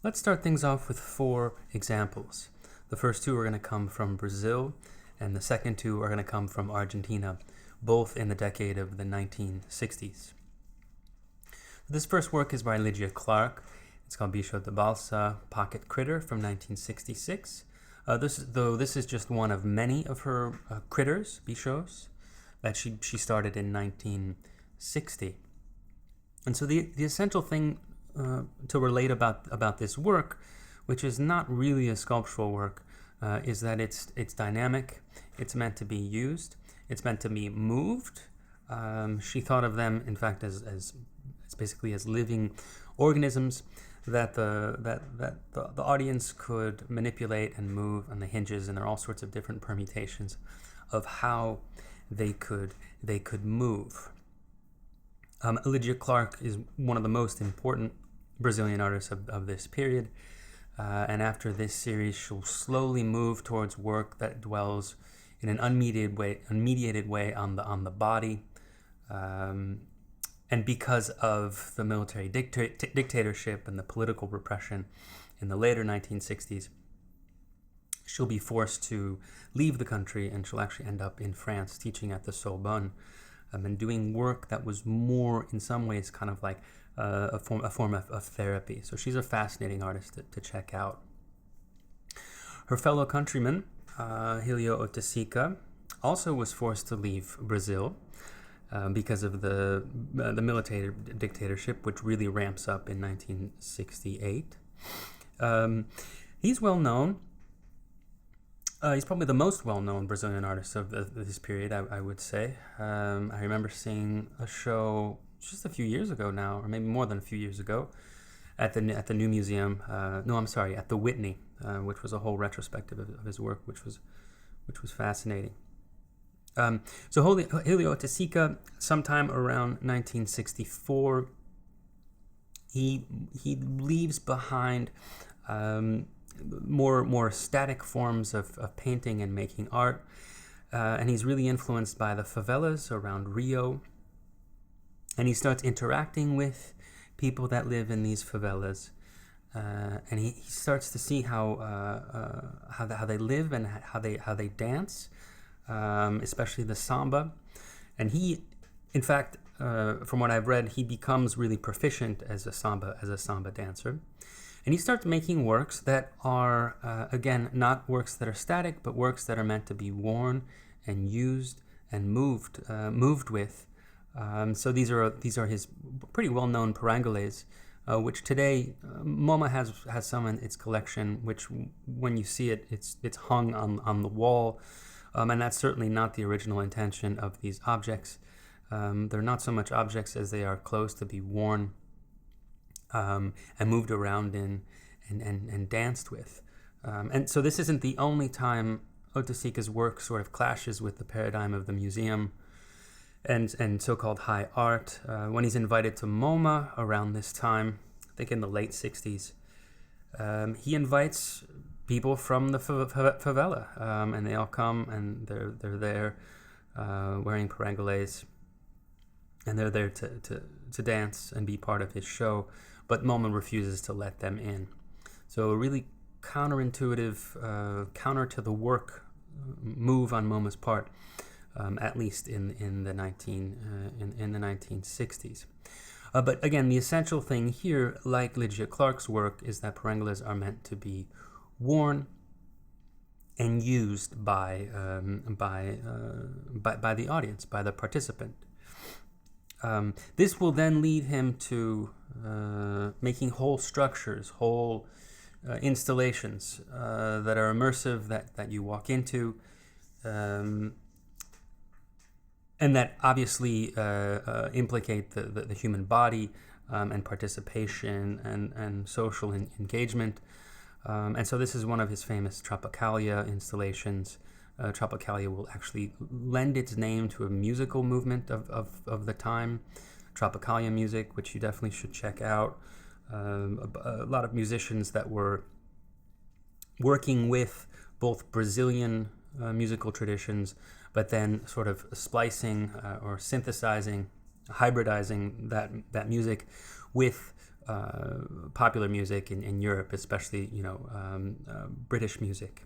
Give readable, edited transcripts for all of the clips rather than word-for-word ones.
Let's start things off with 4 examples. The first 2 are going to come from Brazil, and the second 2 are going to come from Argentina, both in the decade of the 1960s. This first work is by Lydia Clark. It's called Bicho de Balsa, Pocket Critter from 1966. This is just one of many of her critters, bichos, that she started in 1960. And so the essential thing to relate about this work, which is not really a sculptural work, is that it's dynamic. It's meant to be used. It's meant to be moved. She thought of them, in fact, as basically as living organisms that the audience could manipulate and move on the hinges, and there are all sorts of different permutations of how they could move. Lydia Clark is one of the most important Brazilian artists of this period, and after this series, she'll slowly move towards work that dwells in an unmediated way on the body. And because of the military dictatorship and the political repression in the later 1960s, she'll be forced to leave the country, and she'll actually end up in France teaching at the Sorbonne, and doing work that was more, in some ways, kind of like a form of therapy. So she's a fascinating artist to check out. Her fellow countryman, Helio Otesica, also was forced to leave Brazil because of the military dictatorship, which really ramps up in 1968. He's well known. He's probably the most well-known Brazilian artist of this period, I would say. I remember seeing a show just a few years ago now, or maybe more than a few years ago, at the New Museum. At the Whitney, which was a whole retrospective of his work, which was fascinating. So Helio Otesica, sometime around 1964, he leaves behind more static forms of painting and making art, and he's really influenced by the favelas around Rio, and he starts interacting with people that live in these favelas, and he starts to see how they live and how they dance. Especially the samba, and he, in fact, from what I've read, he becomes really proficient as a samba dancer, and he starts making works that are again not works that are static, but works that are meant to be worn and used and moved with. So these are his pretty well-known parangoles, which today MoMA has some in its collection, which when you see it, it's hung on the wall. And that's certainly not the original intention of these objects. They're not so much objects as they are clothes to be worn and moved around in and danced with. And so this isn't the only time Otesica's work sort of clashes with the paradigm of the museum and so-called high art. When he's invited to MoMA around this time, I think in the late 60s, he invites people from the favela, and they all come, and they're there wearing parangoles, and they're there to dance and be part of his show, but MoMA refuses to let them in. So a really counterintuitive, counter to the work move on MoMA's part, at least in the 1960s. But again, the essential thing here, like Lydia Clark's work, is that parangoles are meant to be worn and used by the audience, by the participant. This will then lead him to making whole structures, whole installations that are immersive, that you walk into, and that obviously implicate the human body and participation and social engagement. And so this is one of his famous Tropicalia installations. Tropicalia will actually lend its name to a musical movement of the time, Tropicalia music, which you definitely should check out. A lot of musicians that were working with both Brazilian musical traditions, but then sort of splicing or synthesizing, hybridizing that music with popular music in Europe, especially British music.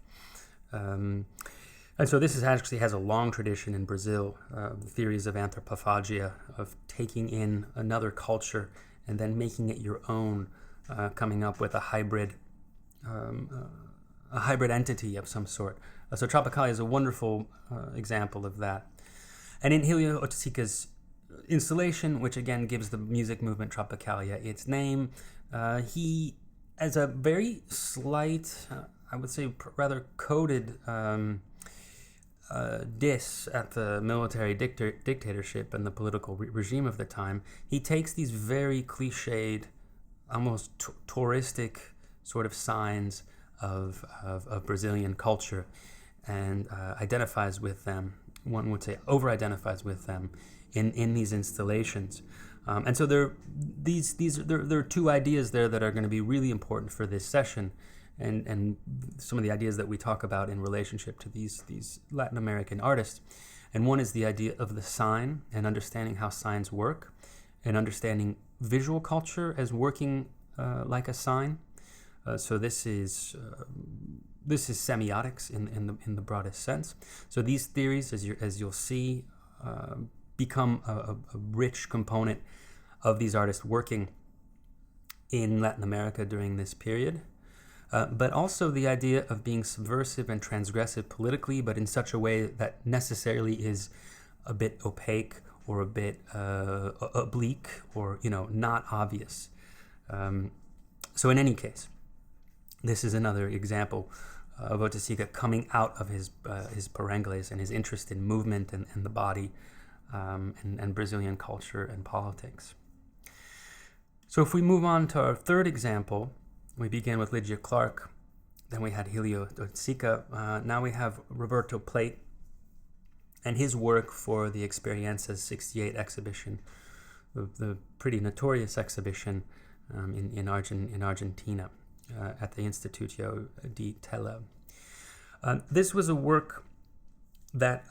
And so this actually has a long tradition in Brazil, theories of anthropophagia, of taking in another culture and then making it your own, coming up with a hybrid entity of some sort. So Tropicalia is a wonderful example of that. And in Helio Oiticica's installation, which again gives the music movement Tropicalia its name, he, as a very slight, I would say rather coded diss at the military dictatorship and the political regime of the time, he takes these very cliched, almost touristic sort of signs of Brazilian culture and identifies with them, one would say over-identifies with them in these installations. And so there are two ideas there that are going to be really important for this session, and some of the ideas that we talk about in relationship to these Latin American artists. And one is the idea of the sign and understanding how signs work, and understanding visual culture as working like a sign. So this is semiotics in the broadest sense. So these theories, as you'll see, become a rich component of these artists working in Latin America during this period. But also the idea of being subversive and transgressive politically, but in such a way that necessarily is a bit opaque or a bit oblique or not obvious. So in any case, this is another example of Oiticica coming out of his Parangles and his interest in movement and the body and Brazilian culture and politics. So if we move on to our third example, we begin with Lygia Clark, then we had Helio Oiticica, now we have Roberto Plate and his work for the Experiences 68 exhibition, the pretty notorious exhibition in Argentina at the Instituto di Tela. This was a work that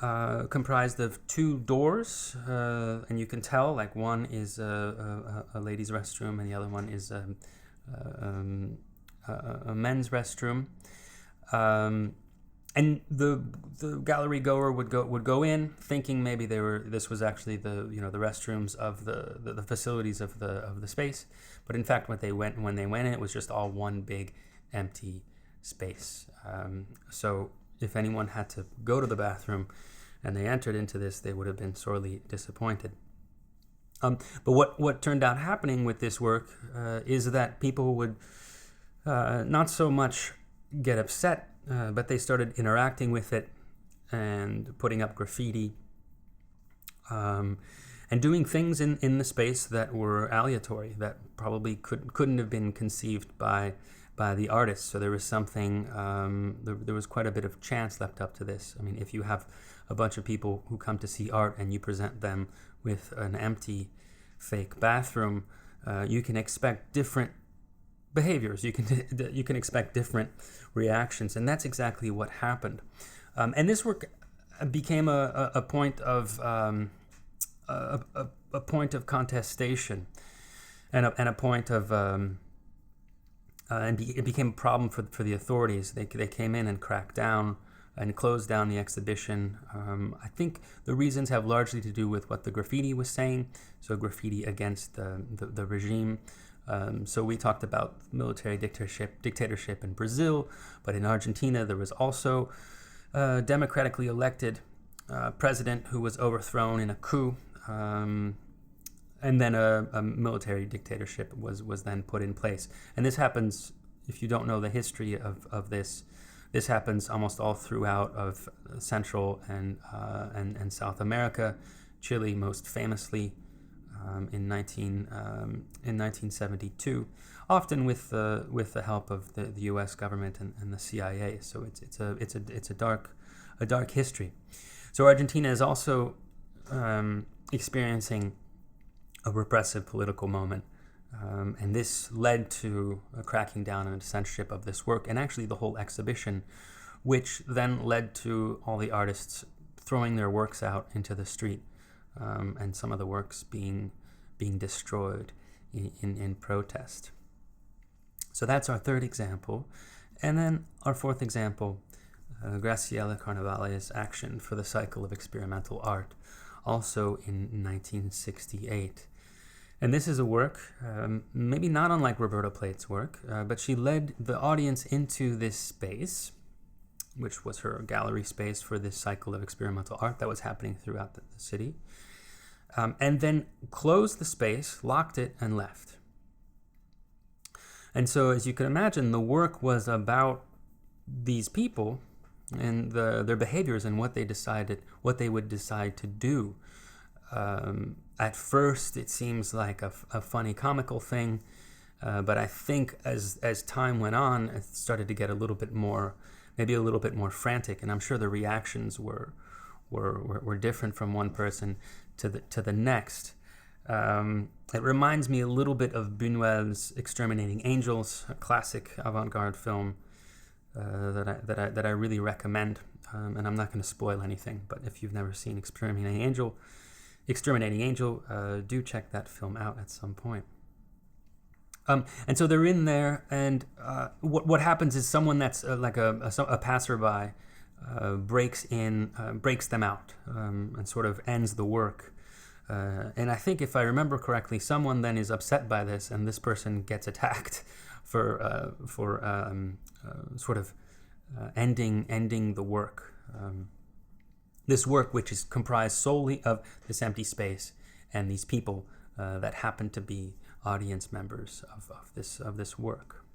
comprised of two doors, and you can tell, like, one is a ladies' restroom and the other one is a men's restroom. And the gallery goer would go in thinking maybe this was actually the restrooms of the facilities of the space, but in fact when they went in, it was just all one big empty space. So if anyone had to go to the bathroom and they entered into this, they would have been sorely disappointed. But what turned out happening with this work is that people would not so much get upset, but they started interacting with it and putting up graffiti and doing things in the space that were aleatory, that probably couldn't have been conceived by the artists. So there was something, there was quite a bit of chance left up to this. I mean, if you have a bunch of people who come to see art and you present them with an empty fake bathroom, you can expect different behaviors. You can expect different reactions, and that's exactly what happened. And this work became a point of a point of contestation, and a point of and it became a problem for the authorities. They came in and cracked down and closed down the exhibition. I think the reasons have largely to do with what the graffiti was saying, so graffiti against the regime. So we talked about military dictatorship in Brazil, but in Argentina there was also a democratically elected president who was overthrown in a coup, and then a military dictatorship was then put in place. And this happens, if you don't know the history of this happens almost all throughout of Central and South America, Chile most famously. In 1972, often with the help of the U.S. government and the CIA. So it's a dark history. So Argentina is also experiencing a repressive political moment, and this led to a cracking down on the censorship of this work, and actually the whole exhibition, which then led to all the artists throwing their works out into the street. And some of the works being destroyed in protest. So that's our third example. And then our fourth example, Graciela Carnevale's action for the cycle of experimental art, also in 1968. And this is a work, maybe not unlike Roberto Plate's work, but she led the audience into this space, which was her gallery space for this cycle of experimental art that was happening throughout the city, and then closed the space, locked it, and left. And so, as you can imagine, the work was about these people and their behaviors and what they would decide to do. At first, it seems like a funny, comical thing, but I think as time went on, it started to get maybe a little bit more frantic, and I'm sure the reactions were different from one person to the next. It reminds me a little bit of Buñuel's Exterminating Angels, a classic avant-garde film that I really recommend. And I'm not going to spoil anything, but if you've never seen Exterminating Angel, do check that film out at some point. And so they're in there, and what happens is someone that's like a passerby breaks them out and sort of ends the work. And I think, if I remember correctly, someone then is upset by this, and this person gets attacked for sort of ending the work. This work, which is comprised solely of this empty space and these people that happen to be audience members of this work.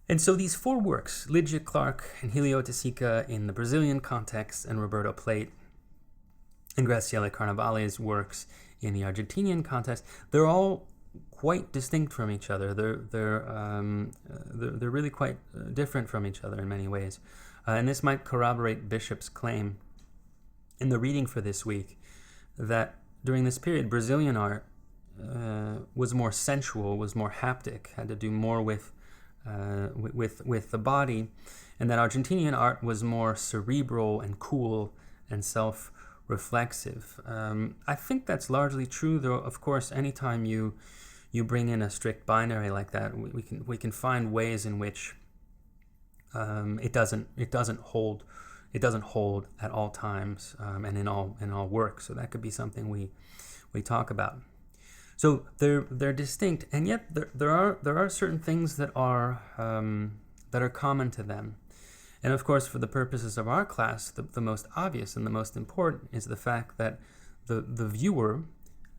And so these four works, Lygia Clark and Helio Tessica in the Brazilian context, and Roberto Plate and Graciela Carnevale's works in the Argentinian context, they're all quite distinct from each other. They're really quite different from each other in many ways. And this might corroborate Bishop's claim in the reading for this week that during this period, Brazilian art was more sensual, was more haptic, had to do more with the body, and that Argentinian art was more cerebral and cool and self-reflexive. I think that's largely true, though. Of course, anytime you bring in a strict binary like that, we can find ways in which it doesn't hold at all times and in all work. So that could be something we talk about. So they're distinct, and yet there are certain things that are common to them. And of course, for the purposes of our class, the most obvious and the most important is the fact that the viewer,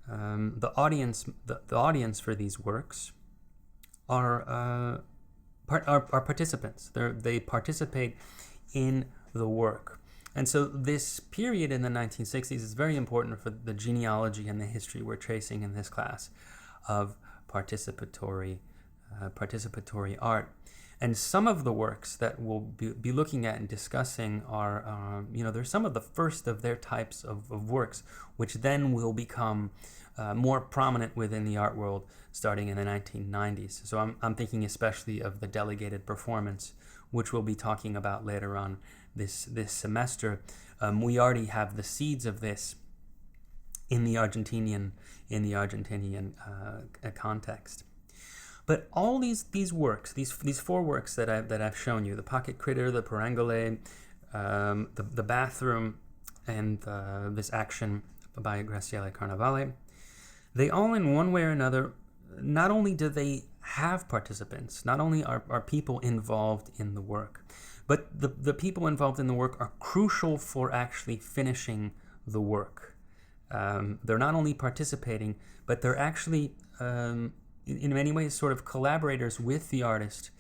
the audience for these works are participants. They participate in the work. And so this period in the 1960s is very important for the genealogy and the history we're tracing in this class of participatory art. And some of the works that we'll be looking at and discussing are, they're some of the first of their types of works, which then will become more prominent within the art world starting in the 1990s. So I'm thinking especially of the delegated performance, which we'll be talking about later on this semester. We already have the seeds of this in the Argentinian context. But all these works, these four works that I've shown you, the Pocket Critter, the Perangole, the Bathroom, and this action by Graciela Carnevale, they all in one way or another, not only do they have participants, not only are people involved in the work, but the people involved in the work are crucial for actually finishing the work. They're not only participating, but they're actually, in many ways, sort of collaborators with the artist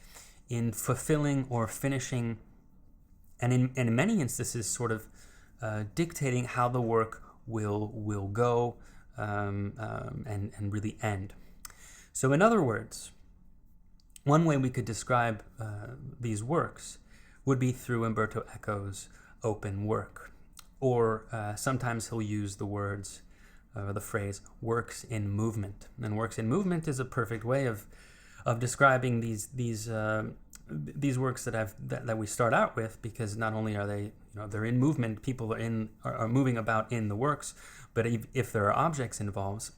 in fulfilling or finishing, and in many instances, sort of dictating how the work will go and really end. So in other words, one way we could describe these works would be through Umberto Eco's open work, or sometimes he'll use the phrase "works in movement." And works in movement is a perfect way of describing these works that we start out with, because not only are they they're in movement, people are moving about in the works, but if there are objects involved,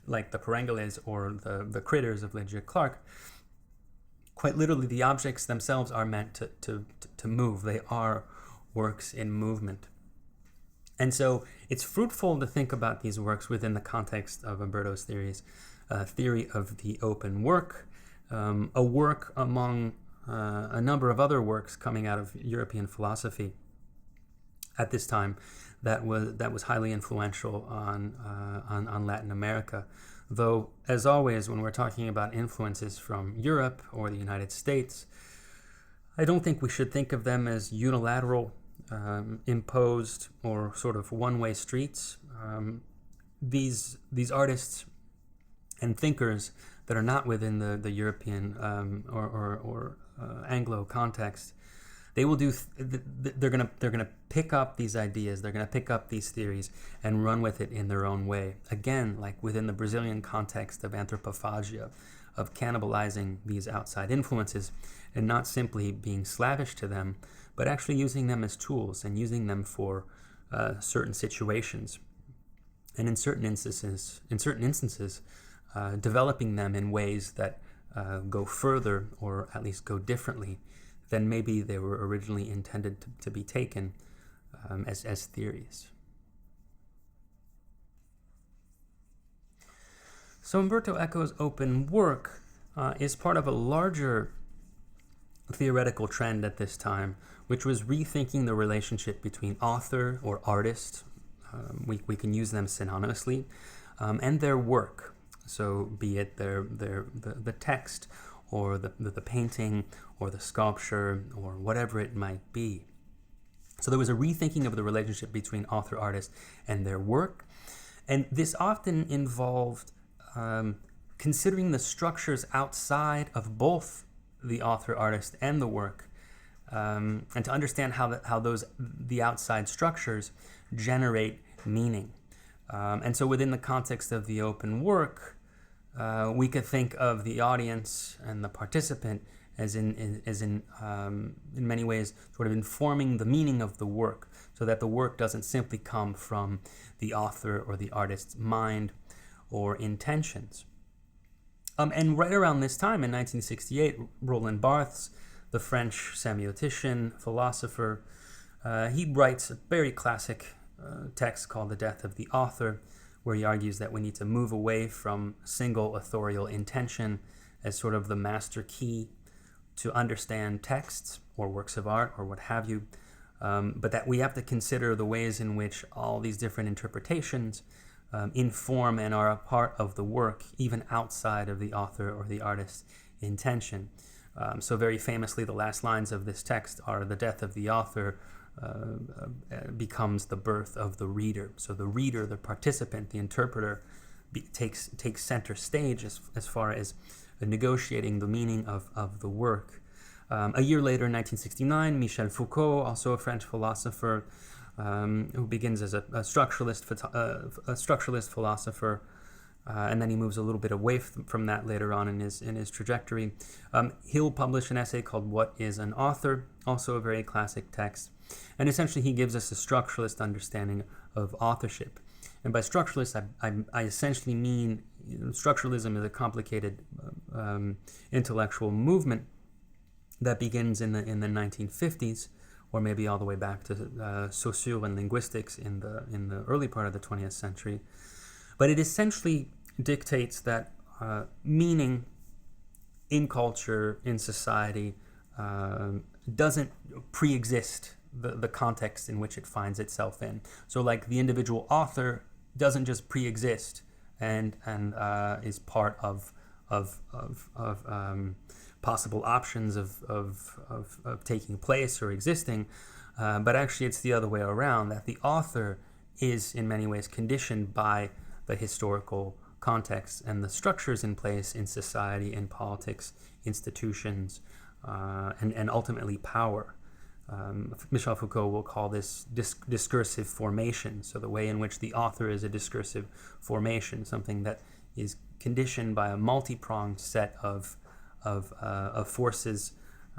like the Perengeles or the critters of Lygia Clark, quite literally, the objects themselves are meant to move. They are works in movement. And so it's fruitful to think about these works within the context of Umberto's theory of the open work, a work among a number of other works coming out of European philosophy at this time that was highly influential on Latin America. Though, as always, when we're talking about influences from Europe or the United States, I don't think we should think of them as unilateral, imposed, or sort of one-way streets. These artists and thinkers that are not within the European or Anglo context, they will do. They're gonna pick up these ideas. They're gonna pick up these theories and run with it in their own way. Again, like within the Brazilian context of anthropophagia, of cannibalizing these outside influences, and not simply being slavish to them, but actually using them as tools and using them for certain situations, and in certain instances, developing them in ways that go further, or at least go differently than maybe they were originally intended to be taken as theories. So Umberto Eco's open work is part of a larger theoretical trend at this time, which was rethinking the relationship between author or artist, we can use them synonymously, and their work. So be it the text, or the painting, or the sculpture, or whatever it might be. So there was a rethinking of the relationship between author-artist and their work, and this often involved considering the structures outside of both the author-artist and the work, and to understand how the outside structures generate meaning. And so within the context of the open work, we could think of the audience and the participant as in many ways sort of informing the meaning of the work, so that the work doesn't simply come from the author or the artist's mind or intentions. And right around this time, in 1968, Roland Barthes, the French semiotician, philosopher, he writes a very classic text called The Death of the Author, where he argues that we need to move away from single authorial intention as sort of the master key to understand texts or works of art or what have you, but that we have to consider the ways in which all these different interpretations inform and are a part of the work, even outside of the author or the artist's intention. So very famously, the last lines of this text are, "The death of the author becomes the birth of the reader." So the reader, the participant, the interpreter takes center stage as far as negotiating the meaning of the work. A year later, in 1969, Michel Foucault, also a French philosopher, who begins as a structuralist philosopher, and then he moves a little bit away from that later on in his trajectory. He'll publish an essay called "What is an Author?", also a very classic text. And essentially he gives us a structuralist understanding of authorship. And by structuralist, I essentially mean, structuralism is a complicated intellectual movement that begins in the 1950s, or maybe all the way back to Saussure and linguistics in the early part of the 20th century. But it essentially dictates that meaning in culture, in society, doesn't pre-exist the context in which it finds itself in. So like the individual author doesn't just pre-exist and is part of possible options of taking place or existing, but actually it's the other way around, that the author is in many ways conditioned by the historical context and the structures in place in society, in politics, institutions, and ultimately power. Michel Foucault will call this discursive formation, so the way in which the author is a discursive formation, something that is conditioned by a multi-pronged set of forces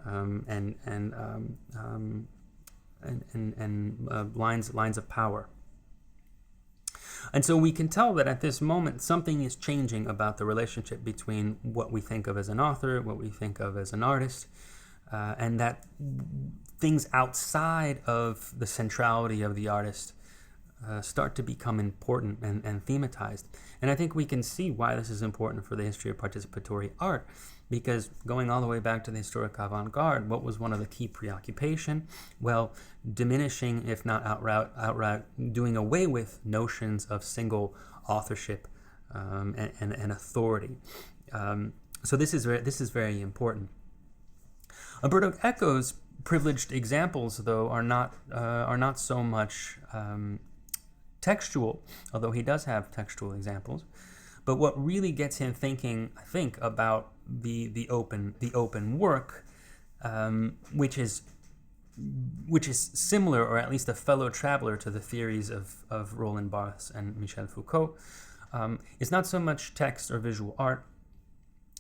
and lines of power. And so we can tell that at this moment something is changing about the relationship between what we think of as an author, what we think of as an artist, and that things outside of the centrality of the artist start to become important and thematized. And I think we can see why this is important for the history of participatory art, because going all the way back to the historic avant-garde, what was one of the key preoccupation? Well, diminishing, if not outright doing away with notions of single authorship and authority. So this is very important. Umberto Eco's privileged examples, though, are not so much textual, although he does have textual examples. But what really gets him thinking, I think, about the open work, which is similar, or at least a fellow traveler to the theories of Roland Barthes and Michel Foucault, is not so much text or visual art,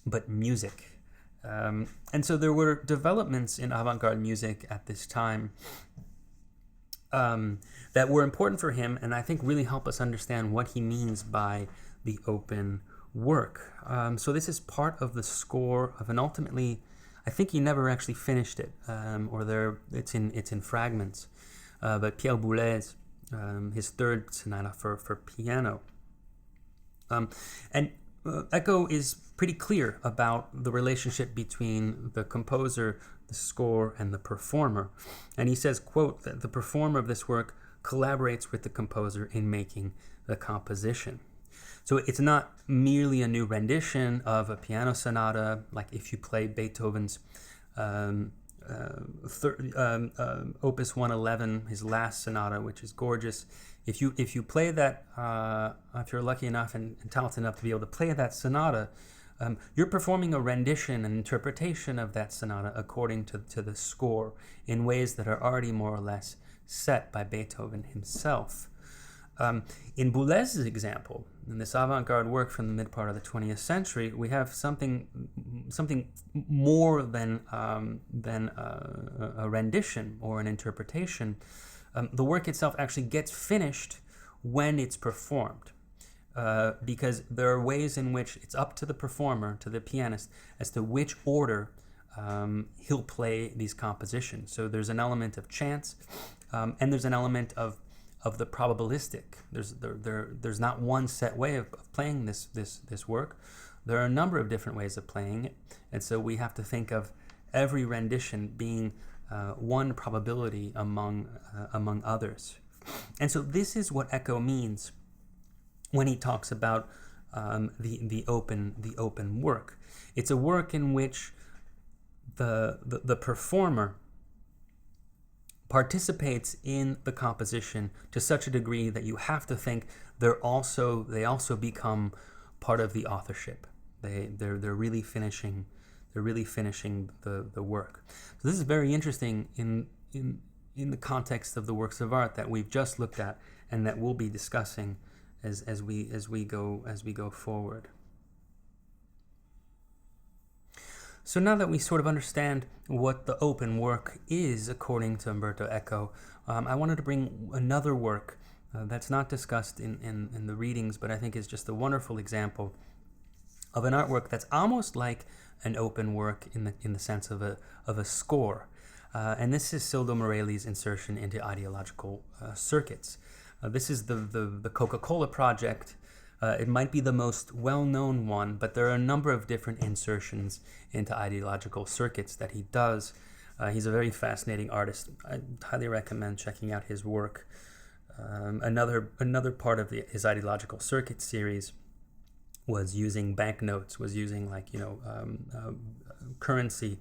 but music. And so there were developments in avant-garde music at this time that were important for him, and I think really help us understand what he means by the open work. So this is part of the score of an ultimately, I think he never actually finished it, it's in fragments. But Pierre Boulez's his third sonata for piano. And Eco is pretty clear about the relationship between the composer, the score, and the performer. And he says, quote, that the performer of this work collaborates with the composer in making the composition. So it's not merely a new rendition of a piano sonata, like if you play Beethoven's Opus 111, his last sonata, which is gorgeous. If you play that, if you're lucky enough and talented enough to be able to play that sonata, you're performing a rendition, an interpretation of that sonata according to the score in ways that are already more or less set by Beethoven himself. In Boulez's example, in this avant-garde work from the mid part of the 20th century, we have something more than a rendition or an interpretation. The work itself actually gets finished when it's performed, because there are ways in which it's up to the performer, to the pianist, as to which order he'll play these compositions. So there's an element of chance, and there's an element of the probabilistic. There's not one set way of playing this work. There are a number of different ways of playing it, and so we have to think of every rendition being one probability among others. And so this is what Eco means when he talks about the open work. It's a work in which the performer participates in the composition to such a degree that you have to think they also become part of the authorship. They're really finishing the work. So this is very interesting in the context of the works of art that we've just looked at and that we'll be discussing as we go forward. So now that we sort of understand what the open work is according to Umberto Eco, I wanted to bring another work that's not discussed in the readings, but I think is just a wonderful example of an artwork that's almost like an open work in the sense of a score. And this is Sildo Morelli's insertion into ideological circuits. This is the Coca-Cola project. It might be the most well-known one, but there are a number of different insertions into ideological circuits that he does. He's a very fascinating artist. I highly recommend checking out his work. Another part of his ideological circuit series was using banknotes, was using currency,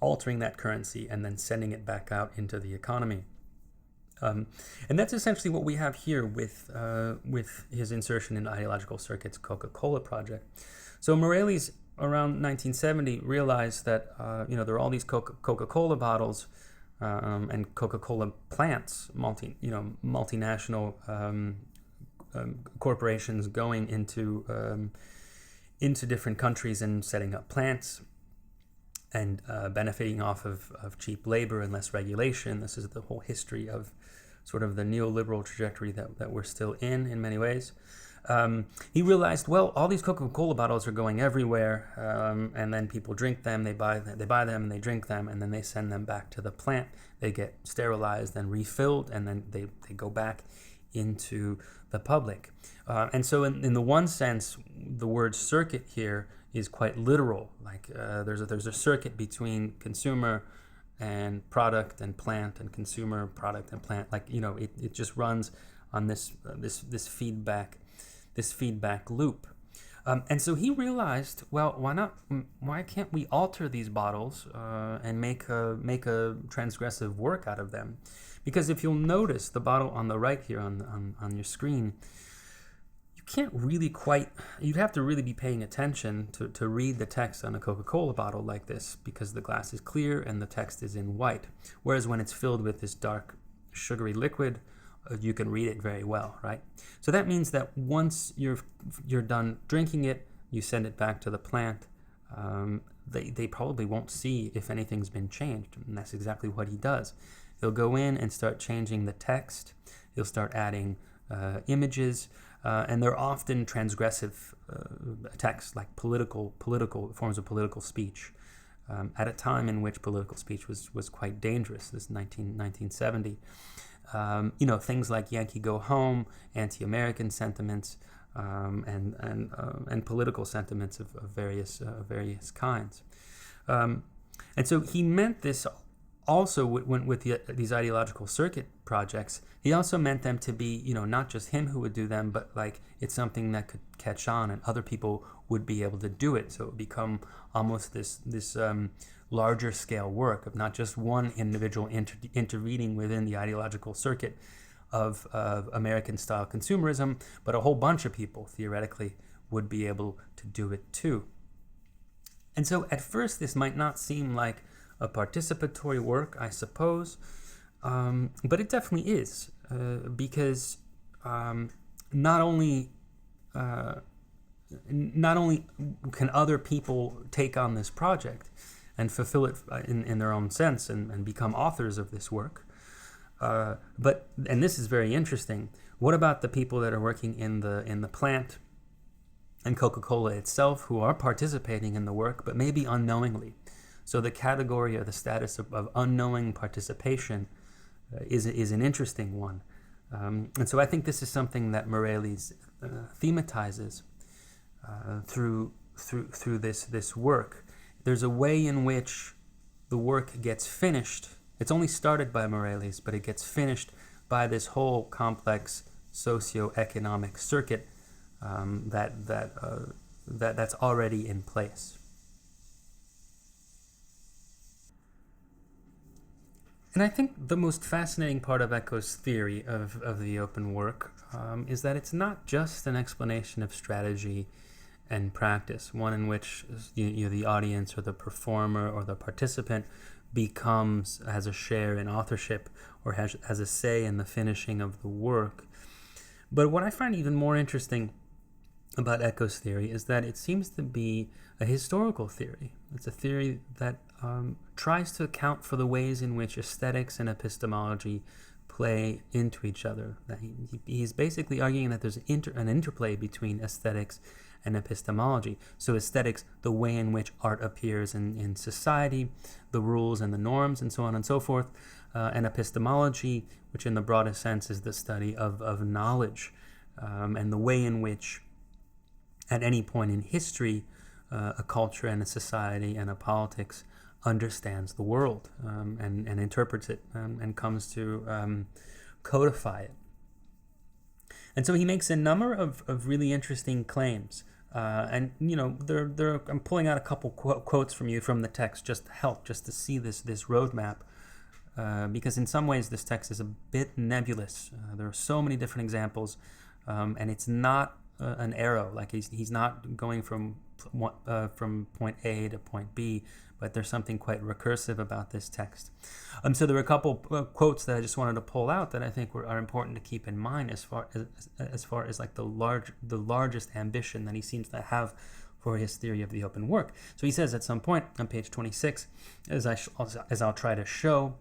altering that currency, and then sending it back out into the economy. And that's essentially what we have here with his insertion in ideological circuits Coca-Cola project. So Morelli's around 1970 realized that there are all these Coca-Cola bottles and Coca-Cola plants, multinational corporations going into different countries and setting up plants and benefiting off of cheap labor and less regulation. This is the whole history of sort of the neoliberal trajectory that we're still in many ways. He realized, well, all these Coca-Cola bottles are going everywhere, and then people drink them, they buy them, and they drink them, and then they send them back to the plant. They get sterilized and refilled, and then they go back into the public. And so in the one sense, the word circuit here is quite literal. Like there's a circuit between consumer and product and plant, and consumer, product, and plant. Like, it just runs on this feedback loop. And so he realized, well, why can't we alter these bottles and make a transgressive work out of them? Because if you'll notice the bottle on the right here on your screen, you can't really you'd have to really be paying attention to read the text on a Coca-Cola bottle like this, because the glass is clear and the text is in white. Whereas when it's filled with this dark, sugary liquid, you can read it very well, right? So that means that once you're done drinking it, you send it back to the plant. They probably won't see if anything's been changed, and that's exactly what he does. He'll go in and start changing the text. He'll start adding images, and they're often transgressive texts, like political forms of political speech. At a time in which political speech was quite dangerous, this 1970. Things like Yankee Go Home, anti-American sentiments, and political sentiments of various kinds. And so he meant this also with these ideological circuit projects. He also meant them to be, not just him who would do them, but like it's something that could catch on and other people would be able to do it. So it would become almost this larger scale work of not just one individual intervening within the ideological circuit of American style consumerism, but a whole bunch of people theoretically would be able to do it too. And so at first this might not seem like a participatory work, I suppose, but it definitely is, because not only can other people take on this project and fulfill it in their own sense and become authors of this work, but this is very interesting. What about the people that are working in the plant and Coca-Cola itself, who are participating in the work, but maybe unknowingly? So the category or the status of unknowing participation is an interesting one. And so I think this is something that Morales thematizes through this work. There's a way in which the work gets finished. It's only started by Morales, but it gets finished by this whole complex socio-economic circuit that's already in place. And I think the most fascinating part of Eco's theory of the open work is that it's not just an explanation of strategy and practice, one in which the audience or the performer or the participant has a share in authorship or has a say in the finishing of the work. But what I find even more interesting about Eco's theory is that it seems to be a historical theory. It's a theory that tries to account for the ways in which aesthetics and epistemology play into each other. That he's basically arguing that there's an interplay between aesthetics and epistemology. So aesthetics, the way in which art appears in society, the rules and the norms, and so on and so forth, and epistemology, which in the broadest sense is the study of knowledge, and the way in which at any point in history a culture and a society and a politics understands the world and interprets it and comes to codify it. And so he makes a number of really interesting claims. I'm pulling out a couple quotes from the text just to see this roadmap, because in some ways this text is a bit nebulous. There are so many different examples, and it's not an arrow. Like he's not going from point A to point B, but there's something quite recursive about this text. So there were a couple quotes that I just wanted to pull out that I think are important to keep in mind as far as like the largest ambition that he seems to have for his theory of the open work. So he says at some point on page 26, as I'll try to show,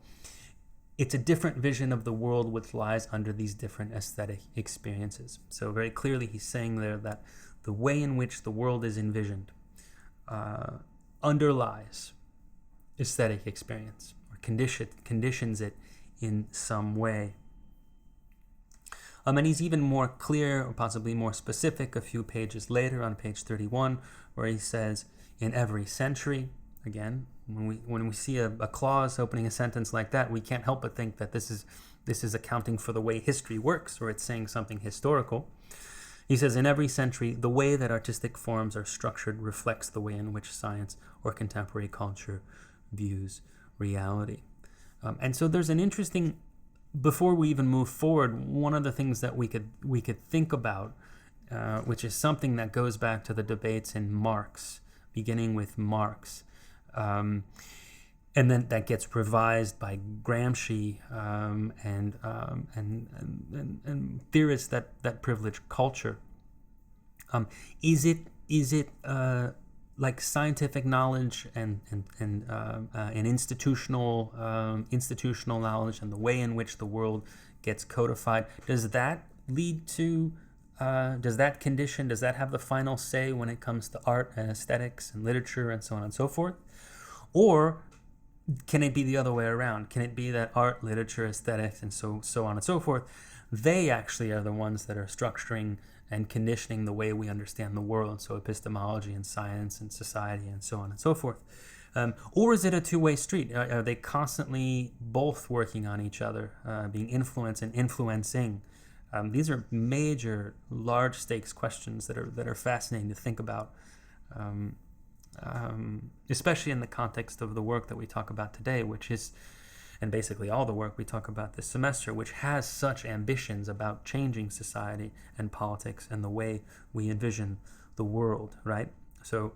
it's a different vision of the world which lies under these different aesthetic experiences. So very clearly he's saying there that the way in which the world is envisioned underlies aesthetic experience, or conditions it in some way. And he's even more clear, or possibly more specific, a few pages later on page 31, where he says, in every century, again, when we see a clause opening a sentence like that, we can't help but think that this is accounting for the way history works, or it's saying something historical. He says, in every century, the way that artistic forms are structured reflects the way in which science or contemporary culture views reality. And so there's an interesting, before we even move forward, one of the things that we could think about, which is something that goes back to the debates in Marx, beginning with Marx, and then that gets revised by Gramsci and theorists that privilege culture. Is it like scientific knowledge and institutional knowledge and the way in which the world gets codified? Does that lead to does that have the final say when it comes to art and aesthetics and literature and so on and so forth? Or can it be the other way around? Can it be that art, literature, aesthetics, and so on and so forth, they actually are the ones that are structuring and conditioning the way we understand the world, so epistemology and science and society and so on and so forth? Or is it a two-way street? Are they constantly both working on each other, being influenced and influencing? These are major, large stakes questions that are fascinating to think about, especially in the context of the work that we talk about today, which is, and basically all the work we talk about this semester, which has such ambitions about changing society and politics and the way we envision the world, right? So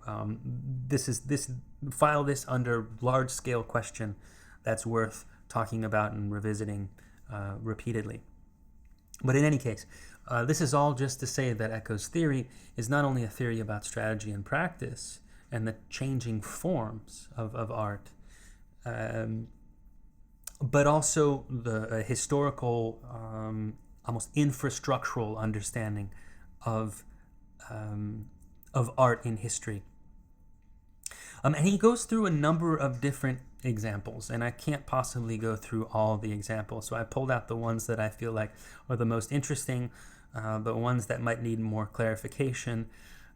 file this under large-scale question that's worth talking about and revisiting repeatedly. But in any case, this is all just to say that Eco's theory is not only a theory about strategy and practice and the changing forms of art, but also the historical, almost infrastructural understanding of art in history. And he goes through a number of different examples, and I can't possibly go through all the examples, so I pulled out the ones that I feel like are the most interesting, the ones that might need more clarification,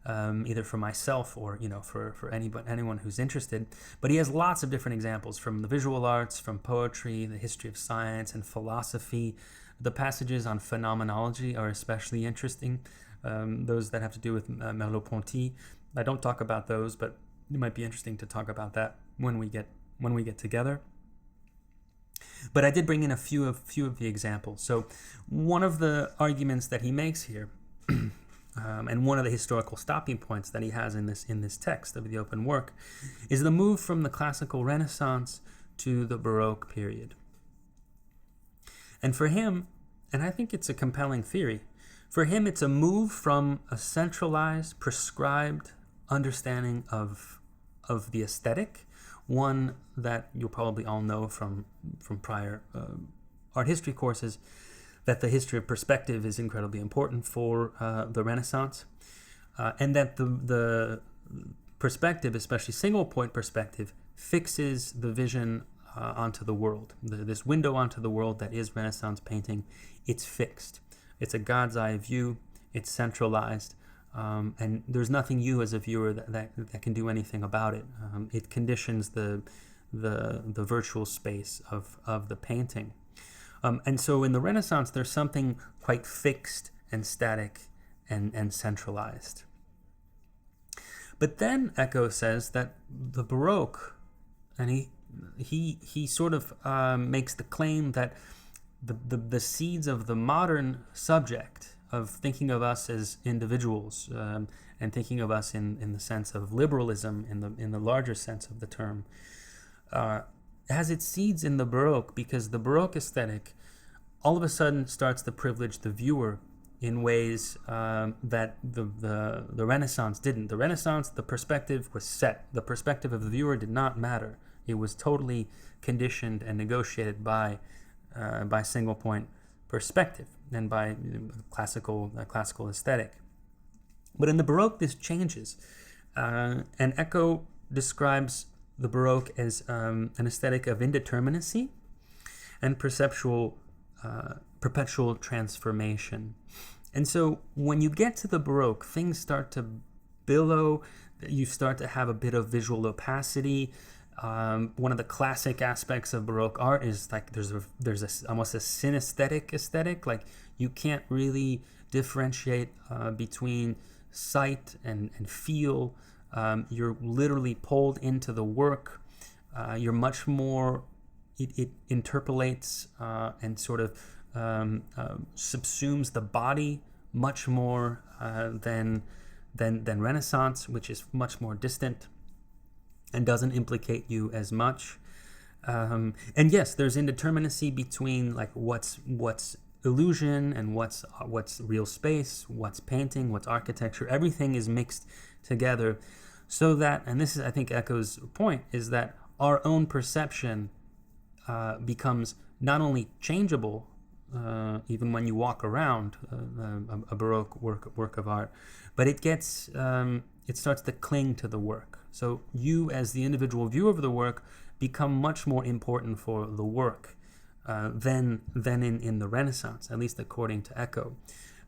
either for myself or for anyone who's interested. But he has lots of different examples from the visual arts, from poetry, the history of science and philosophy. The passages on phenomenology are especially interesting, those that have to do with Merleau-Ponty. I don't talk about those, but it might be interesting to talk about that when we get together. But I did bring in a few of the examples. So one of the arguments that he makes here, and one of the historical stopping points that he has in this text of the open work, is the move from the classical Renaissance to the Baroque period. And for him, and I think it's a compelling theory, for him it's a move from a centralized, prescribed understanding of the aesthetic, one that you'll probably all know from prior art history courses, that the history of perspective is incredibly important for the Renaissance, and that the perspective, especially single point perspective, fixes the vision onto the world. This window onto the world that is Renaissance painting, it's fixed. It's a God's eye view. It's centralized. And there's nothing you as a viewer that can do anything about it. It conditions the virtual space of the painting. And so in the Renaissance, there's something quite fixed and static and centralized. But then Eco says that the Baroque, and he sort of makes the claim that the seeds of the modern subject of thinking of us as individuals, and thinking of us in the sense of liberalism, in the larger sense of the term, has its seeds in the Baroque, because the Baroque aesthetic all of a sudden starts to privilege the viewer in ways that the Renaissance didn't. The Renaissance, the perspective was set. The perspective of the viewer did not matter. It was totally conditioned and negotiated by by single point perspective and by classical aesthetic. But in the Baroque, this changes. And Eco describes the Baroque as an aesthetic of indeterminacy and perpetual transformation. And so when you get to the Baroque, things start to billow. You start to have a bit of visual opacity. One of the classic aspects of Baroque art is like there's almost a synesthetic aesthetic. Like you can't really differentiate between sight and feel. You're literally pulled into the work. You're much more, it interpolates and sort of subsumes the body much more than Renaissance, which is much more distant and doesn't implicate you as much. And yes, there's indeterminacy between like what's illusion and what's real space, what's painting, what's architecture. Everything is mixed together, so that, and this is I think Eco's point, is that our own perception becomes not only changeable, even when you walk around a Baroque work of art, but it starts to cling to the work. So you, as the individual viewer of the work, become much more important for the work than in the Renaissance, at least according to Eco.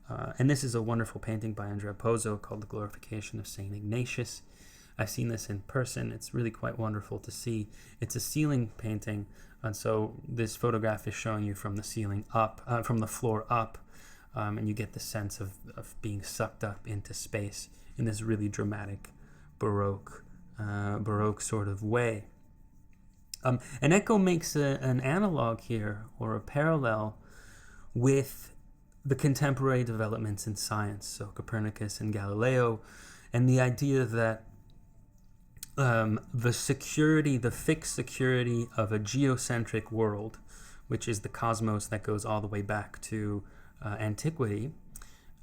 And this is a wonderful painting by Andrea Pozzo called The Glorification of St. Ignatius. I've seen this in person. It's really quite wonderful to see. It's a ceiling painting, and so this photograph is showing you from the ceiling up, from the floor up, and you get the sense of being sucked up into space in this really dramatic Baroque sort of way. And Eco makes an analog here, or a parallel, with the contemporary developments in science, so Copernicus and Galileo, and the idea that the fixed security of a geocentric world, which is the cosmos that goes all the way back to antiquity,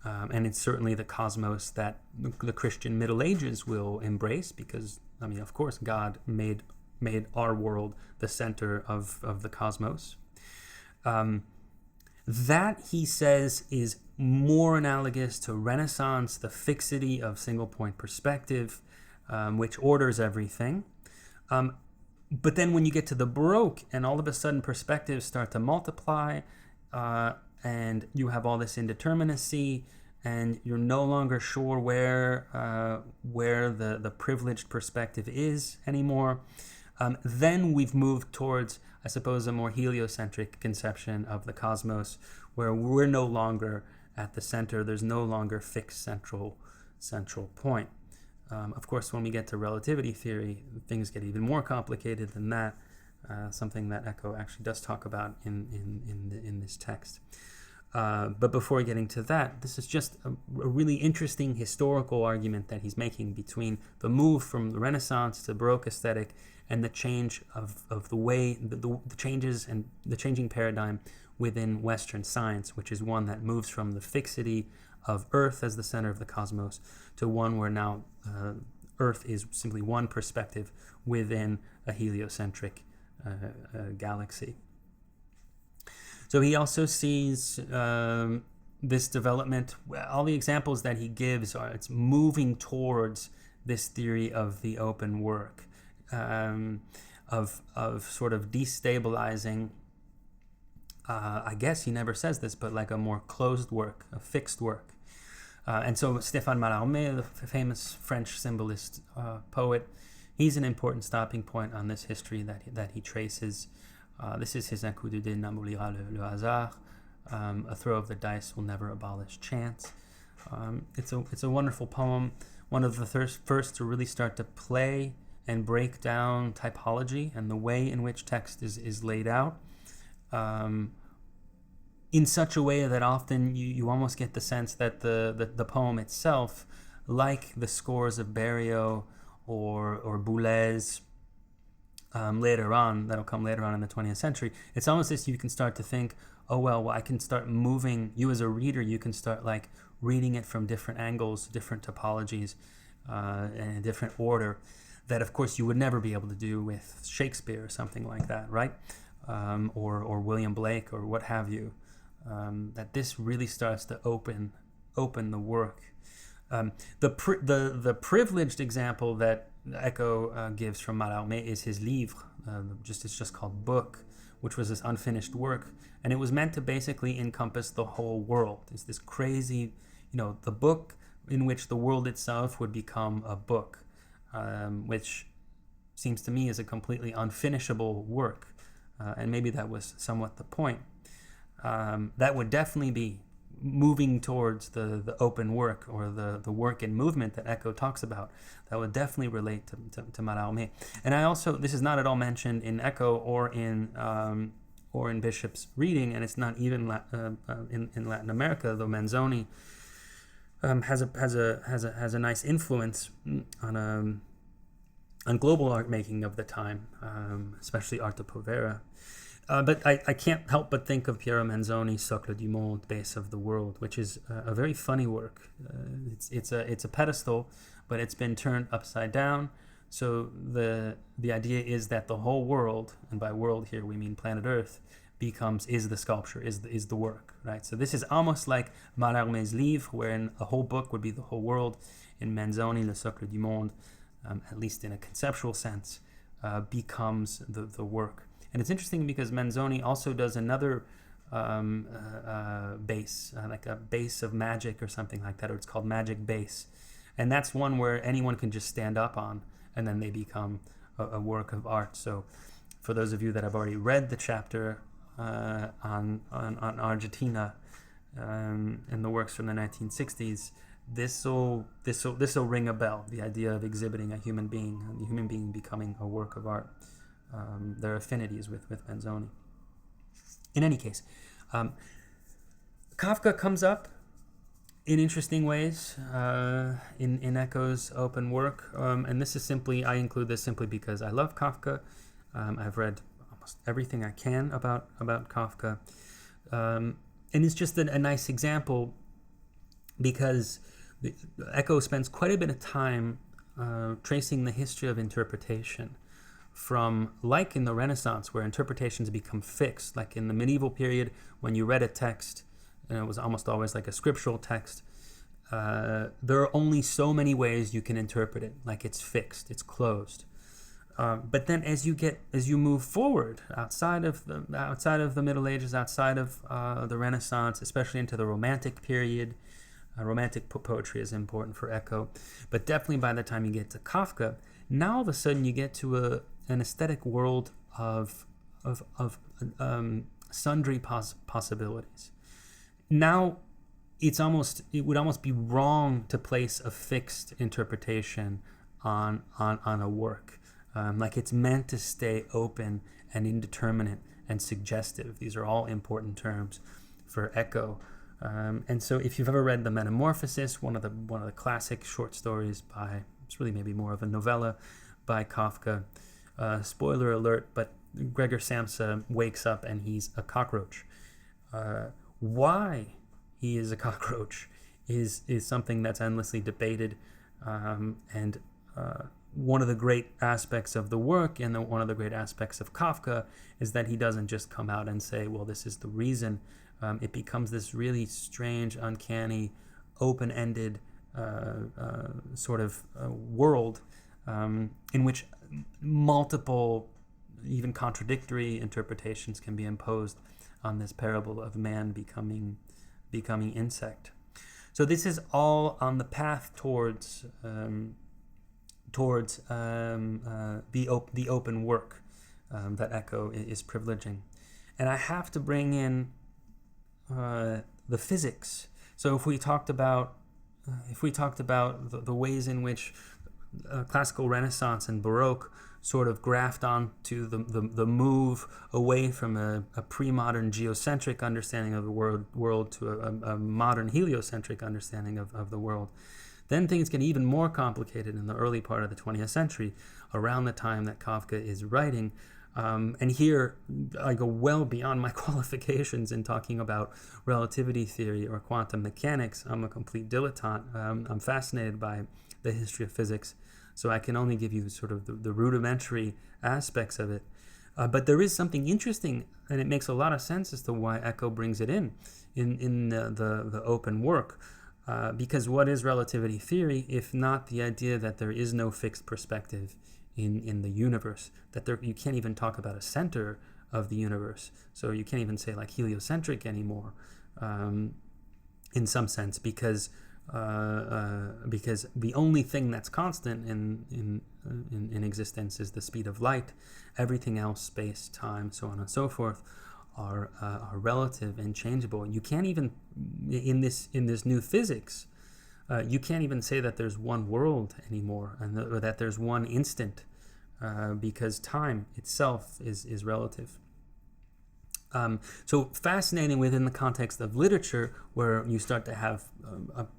and it's certainly the cosmos that the Christian Middle Ages will embrace, because, I mean, of course, God made our world the center of the cosmos. That, he says, is more analogous to Renaissance, the fixity of single-point perspective, which orders everything. But then when you get to the Baroque, and all of a sudden perspectives start to multiply, and you have all this indeterminacy, and you're no longer sure where the privileged perspective is anymore, then we've moved towards, I suppose, a more heliocentric conception of the cosmos, where we're no longer at the center. There's no longer fixed central point. Of course, when we get to relativity theory, things get even more complicated than that, something that Eco actually does talk about in this text. But before getting to that, this is just a really interesting historical argument that he's making between the move from the Renaissance to Baroque aesthetic and the change of the way, the changes and the changing paradigm within Western science, which is one that moves from the fixity of Earth as the center of the cosmos to one where now Earth is simply one perspective within a heliocentric galaxy. So he also sees this development, all the examples that he gives are, it's moving towards this theory of the open work, of sort of destabilizing, I guess he never says this, but like a more closed work, a fixed work. And so Stéphane Mallarmé, the famous French symbolist poet, he's an important stopping point on this history that he traces. This is his Un coup de dé n'abolira le hasard. A throw of the dice will never abolish chance. It's a wonderful poem, one of the first to really start to play and break down typology and the way in which text is laid out, in such a way that often you almost get the sense that the poem itself, like the scores of Berriot or Boulez, later on, that'll come later on in the 20th century, it's almost as you can start to think, oh, well, I can start moving, you as a reader, you can start like reading it from different angles, different topologies, and a different order, that of course you would never be able to do with Shakespeare or something like that, right? or William Blake or what have you, that this really starts to open the work. The privileged example that Eco gives from Mallarmé is his livre, it's just called Book, which was this unfinished work, and it was meant to basically encompass the whole world. It's this crazy, the book in which the world itself would become a book, which seems to me is a completely unfinishable work, and maybe that was somewhat the point. That would definitely be moving towards the open work, or the work and movement that Eco talks about. That would definitely relate to Mallarmé. And I also, this is not at all mentioned in Eco or in Bishop's reading, and it's not even in Latin America, though Manzoni has a nice influence on global art making of the time, especially arte povera. But I can't help but think of Piero Manzoni's Socle du Monde, Base of the World, which is a very funny work. It's a pedestal, but it's been turned upside down. So the idea is that the whole world, and by world here we mean planet Earth, is the sculpture, is the work, right? So this is almost like Mallarmé's livre, wherein a whole book would be the whole world. In Manzoni, Le Socle du Monde, at least in a conceptual sense, becomes the work. And it's interesting because Manzoni also does another base, like a base of magic or something like that, or it's called Magic Base. And that's one where anyone can just stand up on, and then they become a work of art. So for those of you that have already read the chapter on Argentina and the works from the 1960s, this will ring a bell, the idea of exhibiting a human being becoming a work of art. Their affinities with Manzoni. In any case, Kafka comes up in interesting ways in Eco's open work, and this is simply, I include this simply because I love Kafka. I've read almost everything I can about Kafka, and it's just a nice example because Eco spends quite a bit of time tracing the history of interpretation, from, like in the Renaissance, where interpretations become fixed, like in the medieval period, when you read a text, and it was almost always like a scriptural text, there are only so many ways you can interpret it, like it's fixed, it's closed. But then as you move forward outside of the Middle Ages, outside of the Renaissance, especially into the Romantic period, Romantic poetry is important for Eco, but definitely by the time you get to Kafka, now all of a sudden you get to an aesthetic world of sundry possibilities. Now it would almost be wrong to place a fixed interpretation on a work, like it's meant to stay open and indeterminate and suggestive. These are all important terms for Eco. And so if you've ever read The Metamorphosis, one of the classic short stories by, it's really maybe more of a novella by Kafka, spoiler alert, but Gregor Samsa wakes up and he's a cockroach. Why he is a cockroach is something that's endlessly debated, and one of the great aspects of the work and one of the great aspects of Kafka is that he doesn't just come out and say, well, this is the reason. It becomes this really strange, uncanny, open-ended sort of world in which multiple, even contradictory interpretations can be imposed on this parable of man becoming insect. So this is all on the path towards the open work that Eco is privileging. And I have to bring in the physics. So if we talked about the ways in which classical Renaissance and Baroque sort of graft onto the move away from a pre-modern geocentric understanding of the world to a modern heliocentric understanding of the world, then things get even more complicated in the early part of the 20th century, around the time that Kafka is writing. And here I go well beyond my qualifications in talking about relativity theory or quantum mechanics. I'm a complete dilettante. I'm fascinated by the history of physics, so I can only give you sort of the rudimentary aspects of it. But there is something interesting, and it makes a lot of sense as to why Eco brings it in the open work. Because what is relativity theory if not the idea that there is no fixed perspective in the universe, that you can't even talk about a center of the universe, so you can't even say like heliocentric anymore, in some sense, because the only thing that's constant in existence is the speed of light. Everything else, space, time, so on and so forth, are relative and changeable. You can't even in this new physics, you can't even say that there's one world anymore, or that there's one instant, because time itself is relative. So fascinating within the context of literature, where you start to have